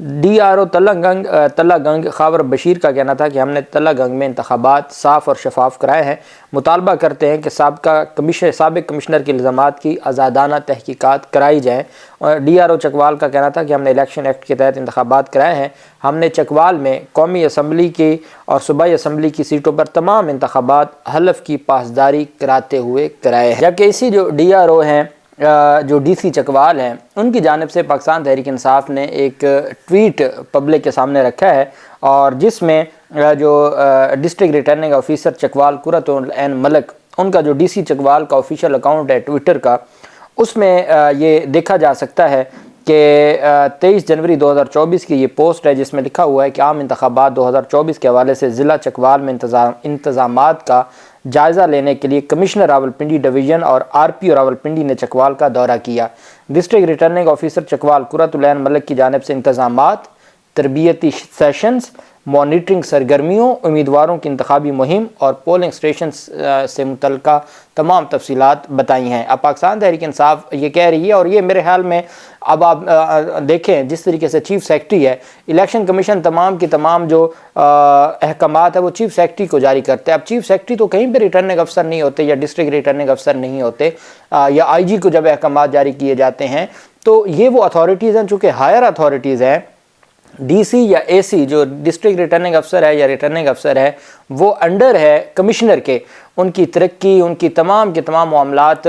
DRO تلہ گنگ خاور بشیر کا کہنا تھا کہ ہم نے تلہ گنگ میں انتخابات صاف اور شفاف کرائے ہیں، مطالبہ کرتے ہیں کہ سابق کمشنر کے الزامات کی آزادانہ تحقیقات کرائی جائیں۔ اور DRO چکوال کا کہنا تھا کہ ہم نے الیکشن ایکٹ کے تحت انتخابات کرائے ہیں، ہم نے چکوال میں قومی اسمبلی کی اور صوبائی اسمبلی کی سیٹوں پر تمام انتخابات حلف کی پاسداری کراتے ہوئے کرائے ہیں۔ جبکہ اسی جو DRO ہیں جو DC چکوال ہیں، ان کی جانب سے پاکستان تحریک انصاف نے ایک ٹویٹ پبلک کے سامنے رکھا ہے، اور جس میں جو ڈسٹرکٹ ریٹرننگ آفیسر چکوال قرۃ العین ملک، ان کا جو DC چکوال کا آفیشیل اکاؤنٹ ہے ٹویٹر کا، اس میں یہ دیکھا جا سکتا ہے کہ 23 جنوری 2024 کی یہ پوسٹ ہے، جس میں لکھا ہوا ہے کہ عام انتخابات 2024 کے حوالے سے ضلع چکوال میں انتظامات کا جائزہ لینے کے لیے کمشنر راولپنڈی ڈویژن اور RPO راولپنڈی نے چکوال کا دورہ کیا۔ ڈسٹرکٹ ریٹرننگ آفیسر چکوال قرۃ العین ملک کی جانب سے انتظامات، تربیتی سیشنز، مانیٹرنگ سرگرمیوں، امیدواروں کی انتخابی مہم اور پولنگ سٹیشنز سے متعلقہ تمام تفصیلات بتائی ہیں۔ اب پاکستان تحریک انصاف یہ کہہ رہی ہے، اور یہ میرے خیال میں اب آپ دیکھیں جس طریقے سے چیف سیکرٹری ہے، الیکشن کمیشن تمام کی تمام جو احکامات ہے وہ چیف سیکرٹری کو جاری کرتے ہیں۔ اب چیف سیکرٹری تو کہیں پہ ریٹرننگ افسر نہیں ہوتے یا ڈسٹرکٹ ریٹرننگ افسر نہیں ہوتے، یا IG کو جب احکامات جاری کیے جاتے ہیں تو یہ وہ اتھارٹیز ہیں چونکہ ہائر اتھارٹیز ہیں۔ DC یا AC جو ڈسٹرکٹ ریٹرننگ افسر ہے یا ریٹرننگ افسر ہے، وہ انڈر ہے کمشنر کے، ان کی ترقی، ان کی تمام کے تمام معاملات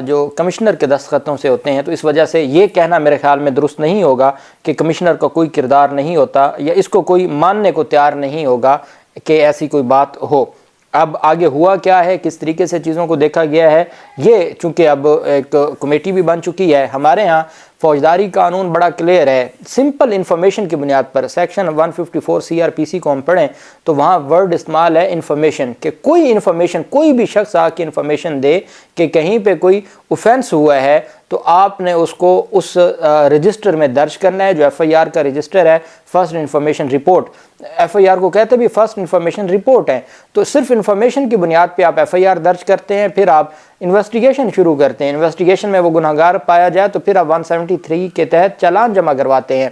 جو کمشنر کے دستخطوں سے ہوتے ہیں۔ تو اس وجہ سے یہ کہنا میرے خیال میں درست نہیں ہوگا کہ کمشنر کا کوئی کردار نہیں ہوتا، یا اس کو کوئی ماننے کو تیار نہیں ہوگا کہ ایسی کوئی بات ہو۔ اب آگے ہوا کیا ہے، کس طریقے سے چیزوں کو دیکھا گیا ہے، یہ چونکہ اب ایک کمیٹی بھی بن چکی ہے۔ ہمارے ہاں فوجداری قانون بڑا کلیئر ہے، سمپل انفارمیشن کی بنیاد پر سیکشن 154 CRPC کو ہم پڑھیں تو وہاں ورڈ استعمال ہے انفارمیشن، کہ کوئی انفارمیشن، کوئی بھی شخص آ کے انفارمیشن دے کہ کہیں پہ کوئی اوفینس ہوا ہے تو آپ نے اس کو اس رجسٹر میں درج کرنا ہے، جو FIR کا رجسٹر ہے، فرسٹ انفارمیشن رپورٹ۔ FIR کو کہتے بھی فرسٹ انفارمیشن رپورٹ ہے، تو صرف انفارمیشن کی بنیاد پہ آپ FIR درج کرتے ہیں، پھر آپ انویسٹیگیشن شروع کرتے ہیں۔ انویسٹیگیشن میں وہ گناہگار پایا جائے تو پھر آپ 173 کے تحت چالان جمع کرواتے ہیں۔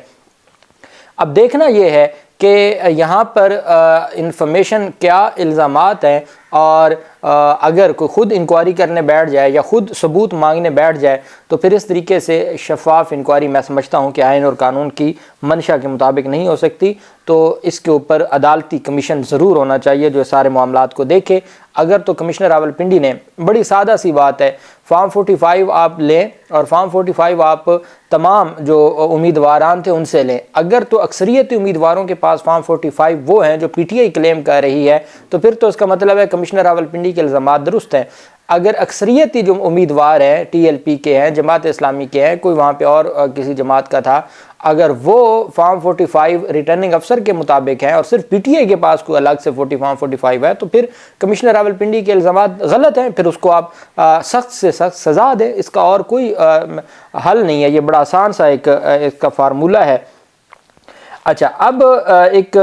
اب دیکھنا یہ ہے کہ یہاں پر انفارمیشن کیا الزامات ہیں، اور اگر کوئی خود انکوائری کرنے بیٹھ جائے یا خود ثبوت مانگنے بیٹھ جائے تو پھر اس طریقے سے شفاف انکوائری میں سمجھتا ہوں کہ آئین اور قانون کی منشا کے مطابق نہیں ہو سکتی۔ تو اس کے اوپر عدالتی کمیشن ضرور ہونا چاہیے جو سارے معاملات کو دیکھے۔ اگر تو کمشنر راولپنڈی نے بڑی سادہ سی بات ہے، فارم 45 آپ لیں اور فارم 45 آپ تمام جو امیدواران تھے ان سے لیں۔ اگر تو اکثریت امیدواروں کے پاس فارم 45 وہ ہیں جو PTI کلیم کر رہی ہے، تو پھر تو اس کا مطلب ہے کمشنر راولپنڈی کے الزامات درست ہیں۔ اگر اکثریتی جو امیدوار ہیں TLP کے ہیں، جماعت اسلامی کے ہیں، کوئی وہاں پہ اور کسی جماعت کا تھا، اگر وہ فارم 45 ریٹرننگ افسر کے مطابق ہیں اور صرف PTI کے پاس کوئی الگ سے فارم 45 ہے، تو پھر کمشنر راولپنڈی کے الزامات غلط ہیں، پھر اس کو آپ سخت سے سخت سزا دیں۔ اس کا اور کوئی حل نہیں ہے، یہ بڑا آسان سا ایک اس کا فارمولہ ہے۔ اچھا، اب ایک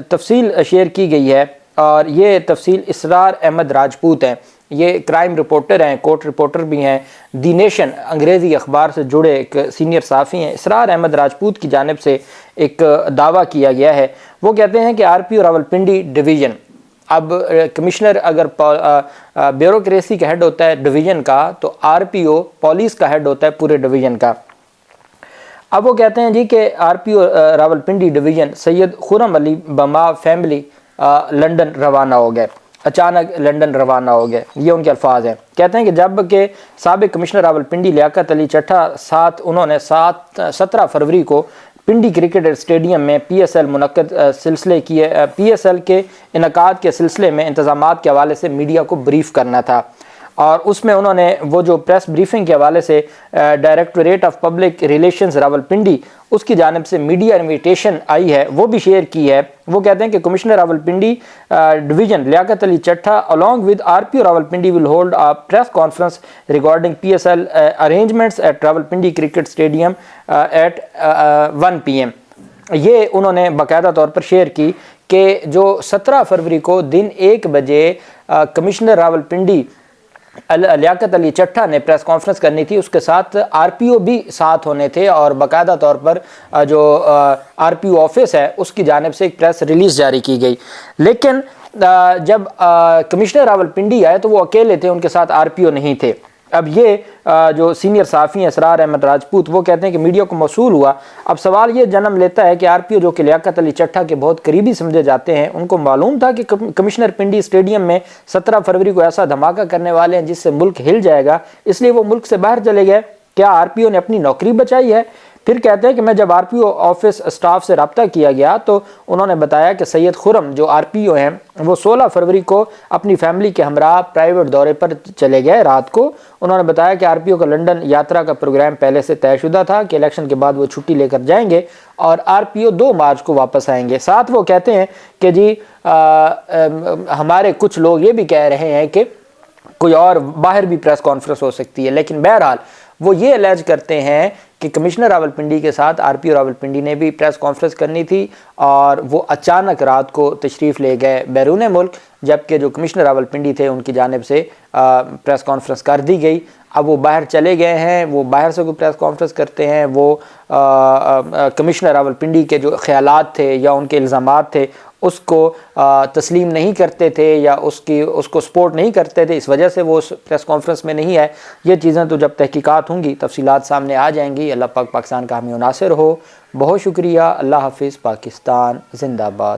تفصیل شیئر کی گئی ہے، اور یہ تفصیل اسرار احمد راجپوت ہیں، یہ کرائم رپورٹر ہیں، کورٹ رپورٹر بھی ہیں، دی نیشن انگریزی اخبار سے جڑے ایک سینئر صحافی ہیں۔ اسرار احمد راجپوت کی جانب سے ایک دعویٰ کیا گیا ہے، وہ کہتے ہیں کہ RPO راولپنڈی ڈویژن، اب کمشنر اگر بیوروکریسی کا ہیڈ ہوتا ہے ڈویژن کا، تو RPO پولیس کا ہیڈ ہوتا ہے پورے ڈویژن کا۔ اب وہ کہتے ہیں جی کہ RPO راولپنڈی ڈویژن سید خرم علی بما فیملی لنڈن روانہ ہو گئے، اچانک لنڈن روانہ ہو گئے، یہ ان کے الفاظ ہیں۔ کہتے ہیں کہ جب کہ سابق کمشنر راولپنڈی لیاقت علی چٹھا انہوں نے 17 فروری کو پنڈی کرکٹ اسٹیڈیم میں PSL کے انعقاد کے سلسلے میں انتظامات کے حوالے سے میڈیا کو بریف کرنا تھا، اور اس میں انہوں نے وہ جو پریس بریفنگ کے حوالے سے directorate of public relations Rawalpindi اس کی جانب سے میڈیا انویٹیشن آئی ہے، وہ بھی شیئر کی ہے۔ وہ کہتے ہیں کہ commissioner Rawalpindi division Liaquat Ali Chattha along with RPO Rawalpindi will hold a press conference regarding PSL arrangements at Rawalpindi cricket stadium at 1 PM۔ یہ انہوں نے باقاعدہ طور پر شیئر کی کہ جو 17 فروری کو دن 1 بجے کمشنر راولپنڈی لیاقت علی چٹھا نے پریس کانفرنس کرنی تھی، اس کے ساتھ آر پی او بھی ساتھ ہونے تھے، اور باقاعدہ طور پر جو آر پی او آفس ہے اس کی جانب سے ایک پریس ریلیز جاری کی گئی۔ لیکن جب کمشنر راولپنڈی آئے تو وہ اکیلے تھے، ان کے ساتھ آر پی او نہیں تھے۔ اب یہ جو سینئر صحافی ہیں اسرار احمد راجپوت، وہ کہتے ہیں کہ میڈیا کو موصول ہوا۔ اب سوال یہ جنم لیتا ہے کہ آر پی او جو کہ لیاقت علی چٹھا کے بہت قریبی سمجھے جاتے ہیں، ان کو معلوم تھا کہ کمشنر پنڈی اسٹیڈیم میں 17 فروری کو ایسا دھماکہ کرنے والے ہیں جس سے ملک ہل جائے گا، اس لیے وہ ملک سے باہر چلے گئے؟ کیا آر پی او نے اپنی نوکری بچائی ہے؟ پھر کہتے ہیں کہ میں جب R P O office staff سے رابطہ کیا گیا تو انہوں نے بتایا کہ سید خرم جو آر پی او ہیں وہ 16 فروری کو اپنی فیملی کے ہمراہ پرائیویٹ دورے پر چلے گئے رات کو۔ انہوں نے بتایا کہ آر پی او کا لنڈن یاترا کا پروگرام پہلے سے طے شدہ تھا کہ الیکشن کے بعد وہ چھٹی لے کر جائیں گے اور آر پی او 2 مارچ کو واپس آئیں گے۔ ساتھ وہ کہتے ہیں کہ جی ہمارے کچھ لوگ یہ بھی کہہ رہے ہیں کہ کوئی اور باہر بھی پریس کانفرنس ہو سکتی ہے، لیکن بہرحال وہ یہ الیج کرتے ہیں کہ کمشنر راولپنڈی کے ساتھ آر پی او راولپنڈی نے بھی پریس کانفرنس کرنی تھی اور وہ اچانک رات کو تشریف لے گئے بیرون ملک، جبکہ جو کمشنر راولپنڈی تھے ان کی جانب سے پریس کانفرنس کر دی گئی۔ اب وہ باہر چلے گئے ہیں، وہ باہر سے کوئی پریس کانفرنس کرتے ہیں، وہ کمشنر راولپنڈی کے جو خیالات تھے یا ان کے الزامات تھے اس کو تسلیم نہیں کرتے تھے یا اس کو سپورٹ نہیں کرتے تھے، اس وجہ سے وہ اس پریس کانفرنس میں نہیں آئے۔ یہ چیزیں تو جب تحقیقات ہوں گی تفصیلات سامنے آ جائیں گی۔ اللہ پاک پاکستان کا حامی و ناصر ہو۔ بہت شکریہ۔ اللہ حافظ۔ پاکستان زندہ باد۔